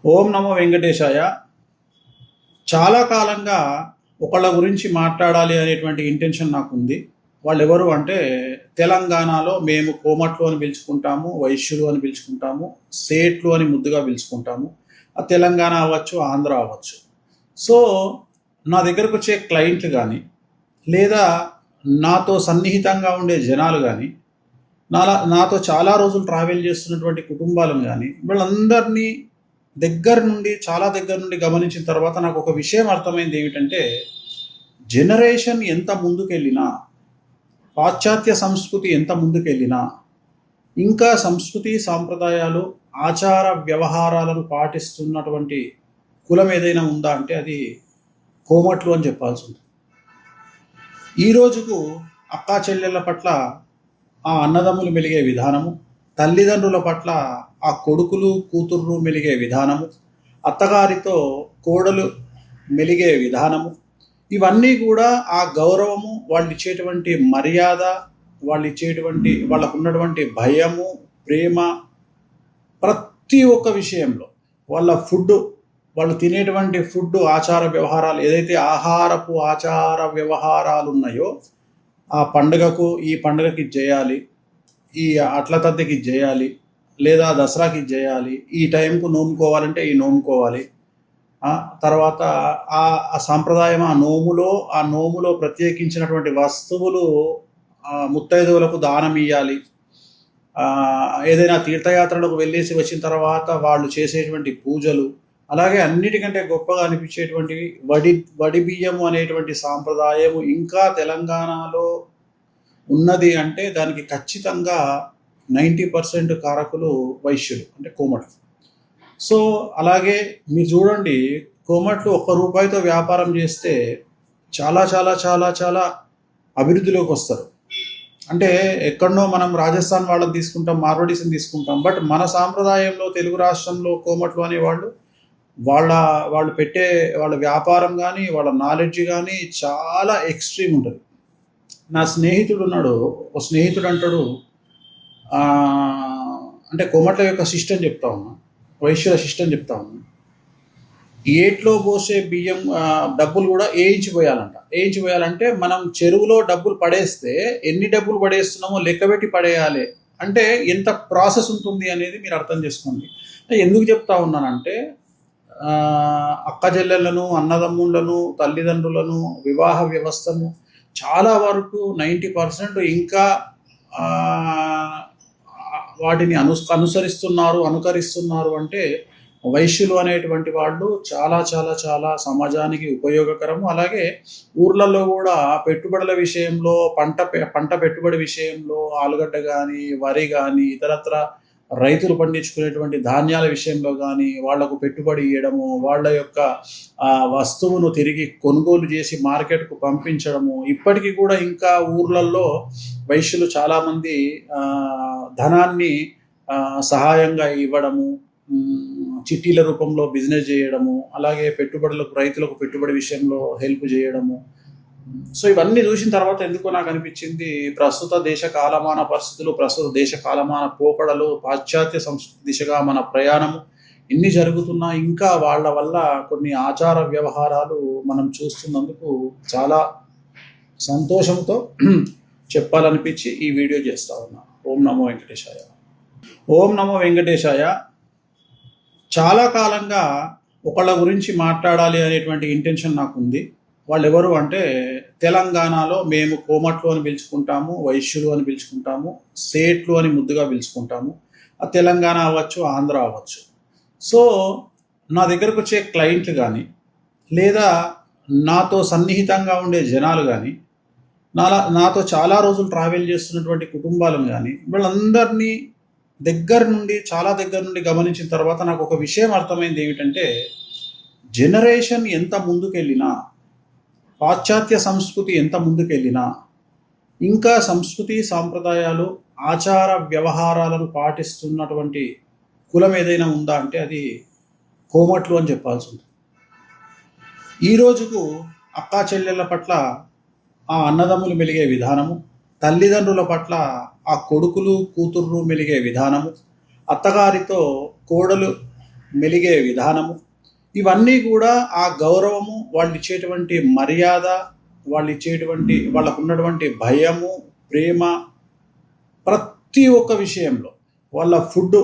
ఓం నమో వెంకటేశాయ. చాలా కాలంగా ఒకళ్ళ గురించి మాట్లాడాలి అనేటువంటి ఇంటెన్షన్ నాకుంది. వాళ్ళెవరు అంటే తెలంగాణలో మేము కోమట్లు అని పిలుచుకుంటాము, వైశ్యులు అని పిలుచుకుంటాము, సేట్లు అని ముద్దుగా పిలుచుకుంటాము. తెలంగాణ అవ్వచ్చు, ఆంధ్ర అవ్వచ్చు. సో నా దగ్గరకు వచ్చే క్లయింట్లు కానీ, లేదా నాతో సన్నిహితంగా ఉండే జనాలు కానీ, నాతో చాలా రోజులు ట్రావెల్ చేస్తున్నటువంటి కుటుంబాలను కానీ, వీళ్ళందరినీ చాలా దగ్గర నుండి గమనించిన తర్వాత నాకు ఒక విషయం అర్థమైంది. ఏమిటంటే, జనరేషన్ ఎంత ముందుకెళ్ళినా, పాశ్చాత్య సంస్కృతి ఎంత ముందుకెళ్ళినా, ఇంకా సంస్కృతి సాంప్రదాయాలు ఆచార వ్యవహారాలను పాటిస్తున్నటువంటి కులం ఏదైనా ఉందా అంటే అది కోమట్లు అని చెప్పాల్సి ఉంది. ఈ రోజుకు అక్కా చెల్లెళ్ళ పట్ల ఆ అన్నదమ్ములు మెలిగే విధానము, తల్లిదండ్రుల పట్ల ఆ కొడుకులు కూతుర్లు మెలిగే విధానము, అత్తగారితో కోడలు మెలిగే విధానము, ఇవన్నీ కూడా ఆ గౌరవము, వాళ్ళు ఇచ్చేటువంటి మర్యాద, వాళ్ళకు ఉన్నటువంటి భయము, ప్రేమ, ప్రతి ఒక్క విషయంలో వాళ్ళు తినేటువంటి ఫుడ్ ఆచార వ్యవహారాలు, ఏదైతే ఆహారపు ఆచార వ్యవహారాలు ఉన్నాయో, ఆ పండుగకు ఈ పండుగకి చేయాలి, ఈ అట్ల తద్దెకి చేయాలి, లేదా దసరాకి చేయాలి, ఈ టైంకు నోముకోవాలంటే ఈ నోముకోవాలి. తర్వాత ఆ సాంప్రదాయం, ఆ నోములో ప్రత్యేకించినటువంటి వస్తువులు ముత్తైదువులకు దానం ఇవ్వాలి. ఏదైనా తీర్థయాత్రలకు వెళ్ళేసి వచ్చిన తర్వాత వాళ్ళు చేసేటువంటి పూజలు, అలాగే అన్నిటికంటే గొప్పగా అనిపించేటువంటివి వడి బియ్యము అనేటువంటి సాంప్రదాయము ఇంకా తెలంగాణలో ఉన్నది అంటే దానికి ఖచ్చితంగా 90% కారకులు వైశ్యులు, అంటే కోమట్లు. సో అలాగే మీరు చూడండి, కోమట్లు ₹1 వ్యాపారం చేస్తే చాలా చాలా చాలా చాలా అభివృద్ధిలోకి వస్తారు. అంటే ఎక్కడనో మనం రాజస్థాన్ వాళ్ళని తీసుకుంటాం, మార్వాడీస్ని తీసుకుంటాం, బట్ మన సాంప్రదాయంలో తెలుగు రాష్ట్రంలో కోమట్లు అనేవాళ్ళు వాళ్ళ వ్యాపారం కానీ, వాళ్ళ నాలెడ్జ్ కానీ చాలా ఎక్స్ట్రీమ్ ఉంటుంది. నా స్నేహితుడు ఉన్నాడు, ఒక స్నేహితుడు అంటాడు, అంటే కోమట్ల యొక్క సిస్టమ్ చెప్తా ఉన్నా, వైశ్యుల సిస్టమ్ చెప్తా ఉన్నా, ఏట్లో పోసే బియ్యం డబ్బులు కూడా వేయించిపోయాలంటే మనం చెరువులో డబ్బులు పడేస్తే ఎన్ని డబ్బులు పడేస్తున్నామో లెక్కబెట్టి పడేయాలి. అంటే ఎంత ప్రాసెస్ ఉంటుంది అనేది మీరు అర్థం చేసుకోండి. ఎందుకు చెప్తా ఉన్నానంటే, అక్క చెల్లెళ్ళను, అన్నదమ్ములను, తల్లిదండ్రులను, వివాహ వ్యవస్థను చాలా వరకు 90% ఇంకా వాటిని అనుకరిస్తున్నారు అంటే వైశ్యులు అనేటువంటి వాళ్ళు చాలా చాలా చాలా సమాజానికి ఉపయోగకరము. అలాగే ఊర్లలో కూడా పెట్టుబడుల విషయంలో, పంట పెట్టుబడి విషయంలో, ఆలుగడ్డ కానీ, వరి కానీ, ఇతరత్ర రైతులు పండించుకునేటువంటి ధాన్యాల విషయంలో కానీ వాళ్లకు పెట్టుబడి ఇవ్వడము, వాళ్ళ యొక్క వస్తువును తిరిగి కొనుగోలు చేసి మార్కెట్కు పంపించడము, ఇప్పటికీ కూడా ఇంకా ఊర్లలో వైశ్యులు చాలామంది ధనాన్ని సహాయంగా ఇవ్వడము, చిట్టీల రూపంలో బిజినెస్ చేయడము, అలాగే రైతులకు పెట్టుబడి విషయంలో హెల్ప్ చేయడము. సో ఇవన్నీ చూసిన తర్వాత ఎందుకో నాకు అనిపించింది, ప్రస్తుత దేశ కాలమాన పరిస్థితులు, ప్రస్తుత దేశ కాలమాన పోకడలు, పాశ్చాత్య సంస్కృతి దిశగా మన ప్రయాణము ఎన్ని జరుగుతున్నా ఇంకా వాళ్ళ వల్ల కొన్ని ఆచార వ్యవహారాలు మనం చూస్తున్నందుకు చాలా సంతోషంతో చెప్పాలనిపించి ఈ వీడియో చేస్తా ఉన్నా. ఓం నమో వెంకటేశాయ. ఓం నమో వెంకటేశాయ. చాలా కాలంగా ఒకళ్ళ గురించి మాట్లాడాలి అనేటువంటి ఇంటెన్షన్ నాకుంది. వాళ్ళెవరు అంటే తెలంగాణలో మేము కోమట్లు అని పిలుచుకుంటాము, వైశ్యులు అని పిలుచుకుంటాము, సేట్లు అని ముద్దుగా పిలుచుకుంటాము. తెలంగాణ అవ్వచ్చు, ఆంధ్ర అవ్వచ్చు. సో నా దగ్గరకు వచ్చే క్లయింట్లు కానీ, లేదా నాతో సన్నిహితంగా ఉండే జనాలు కానీ, నాతో చాలా రోజులు ట్రావెల్ చేస్తున్నటువంటి కుటుంబాలను కానీ, వీళ్ళందరినీ చాలా దగ్గర నుండి గమనించిన తర్వాత నాకు ఒక విషయం అర్థమైంది. ఏమిటంటే, జనరేషన్ ఎంత ముందుకెళ్ళినా, పాశ్చాత్య సంస్కృతి ఎంత ముందుకెళ్ళినా, ఇంకా సంస్కృతి సాంప్రదాయాలు ఆచార వ్యవహారాలను పాటిస్తున్నటువంటి కులం ఏదైనా ఉందా అంటే అది కోమట్లు అని చెప్పాల్సి ఉంది. ఈ రోజుకు అక్కా చెల్లెళ్ళ పట్ల ఆ అన్నదమ్ములు మెలిగే విధానము, తల్లిదండ్రుల పట్ల ఆ కొడుకులు కూతుర్లు మెలిగే విధానము, అత్తగారితో కోడలు మెలిగే విధానము, ఇవన్నీ కూడా ఆ గౌరవము, వాళ్ళు ఇచ్చేటువంటి మర్యాద, వాళ్ళు ఇచ్చేటువంటి వాళ్ళకు ఉన్నటువంటి భయము, ప్రేమ, ప్రతి ఒక్క విషయంలో వాళ్ళ ఫుడ్,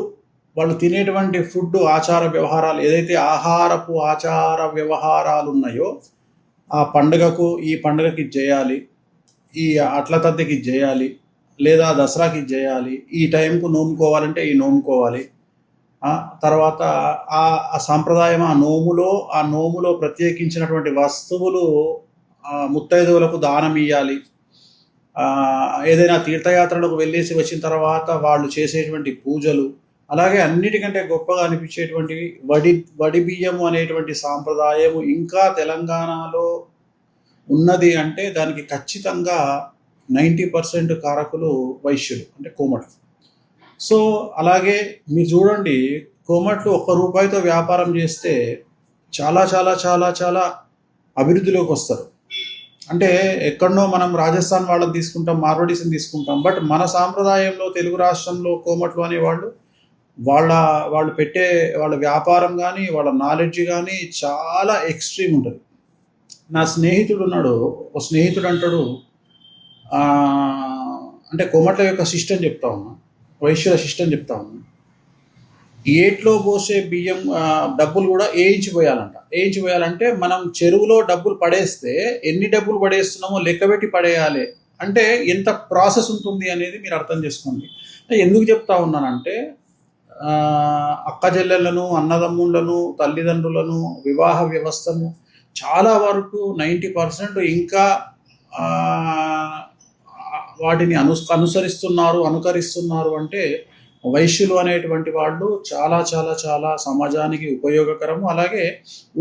వాళ్ళు తినేటువంటి ఫుడ్ ఆచార వ్యవహారాలు, ఏదైతే ఆహారపు ఆచార వ్యవహారాలు ఉన్నాయో, ఆ పండుగకు ఈ పండుగకి ఇది చేయాలి, ఈ అట్ల తద్దెకి ఇది చేయాలి, లేదా దసరాకి ఇది చేయాలి, ఈ టైంకు నోముకోవాలంటే ఈ నోముకోవాలి, తర్వాత ఆ సాంప్రదాయం, ఆ నోములో ప్రత్యేకించినటువంటి వస్తువులు ముత్తైదువులకు దానం ఇవ్వాలి, ఏదైనా తీర్థయాత్రలకు వెళ్ళేసి వచ్చిన తర్వాత వాళ్ళు చేసేటువంటి పూజలు, అలాగే అన్నిటికంటే గొప్పగా అనిపించేటువంటివి వడి బియ్యము అనేటువంటి సాంప్రదాయము ఇంకా తెలంగాణలో ఉన్నది అంటే దానికి ఖచ్చితంగా 90% కారకులు వైశ్యులు, అంటే కోమట్లు. సో అలాగే మీరు చూడండి, కోమట్లు ₹1 వ్యాపారం చేస్తే చాలా చాలా చాలా చాలా అభివృద్ధిలోకి వస్తారు. అంటే ఎక్కడనో మనం రాజస్థాన్ వాళ్ళని తీసుకుంటాం, మార్వాడీస్ని తీసుకుంటాం, బట్ మన సాంప్రదాయంలో తెలుగు రాష్ట్రంలో కోమట్లు అనేవాళ్ళు వాళ్ళు పెట్టే వాళ్ళ వ్యాపారం కానీ వాళ్ళ నాలెడ్జ్ కానీ చాలా ఎక్స్ట్రీమ్ ఉంటుంది. నా స్నేహితుడు ఉన్నాడు, ఒక స్నేహితుడు అంటాడు, అంటే కోమట్ల యొక్క సిస్టమ్ చెప్తా ఉన్నా, వైశ్యుల సిస్టమ్ చెప్తా ఉన్నా, ఏట్లో పోసే బియ్యం డబ్బులు కూడా వేయించిపోయాలంటే మనం చెరువులో డబ్బులు పడేస్తే ఎన్ని డబ్బులు పడేస్తున్నామో లెక్కబెట్టి పడేయాలి అంటే ఎంత ప్రాసెస్ ఉంటుంది అనేది మీరు అర్థం చేసుకోండి. ఎందుకు చెప్తా ఉన్నానంటే అక్క చెల్లెళ్ళను, అన్నదమ్ముళ్లను, తల్లిదండ్రులను, వివాహ వ్యవస్థను చాలా వరకు 90% ఇంకా వాటిని అనుకరిస్తున్నారు అంటే వైశ్యులు అనేటువంటి వాళ్ళు చాలా చాలా చాలా సమాజానికి ఉపయోగకరము. అలాగే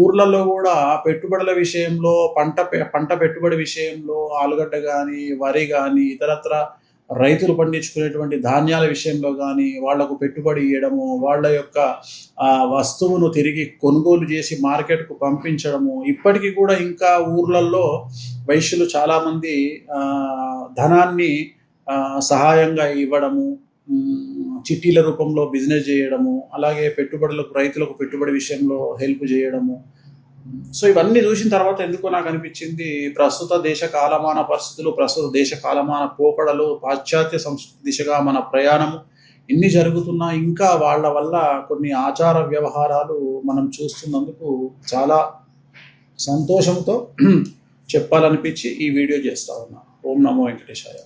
ఊర్లలో కూడా పెట్టుబడుల విషయంలో, పంట పెట్టుబడి విషయంలో, ఆలుగడ్డ కానీ, వరి కానీ, ఇతరత్ర రైతులు పండించుకునేటువంటి ధాన్యాల విషయంలో కానీ వాళ్లకు పెట్టుబడి ఇవ్వడము, వాళ్ళ యొక్క వస్తువును తిరిగి కొనుగోలు చేసి మార్కెట్కు పంపించడము, ఇప్పటికీ కూడా ఇంకా ఊర్లలో వైశ్యులు చాలామంది ధనాన్ని సహాయంగా ఇవ్వడము, చిట్టీల రూపంలో బిజినెస్ చేయడము, అలాగే రైతులకు పెట్టుబడి విషయంలో హెల్ప్ చేయడము. సో ఇవన్నీ చూసిన తర్వాత ఎందుకో నాకు అనిపించింది, ప్రస్తుత దేశ కాలమాన పరిస్థితులు, ప్రస్తుత దేశ కాలమాన పోకడలు, పాశ్చాత్య సంస్కృతి దిశగా మన ప్రయాణము ఇన్ని జరుగుతున్నా ఇంకా వాళ్ళ వల్ల కొన్ని ఆచార వ్యవహారాలు మనం చూస్తున్నందుకు చాలా సంతోషంతో చెప్పాలనిపించి ఈ వీడియో చేస్తా ఉన్నా. ఓం నమో వెంకటేశాయ.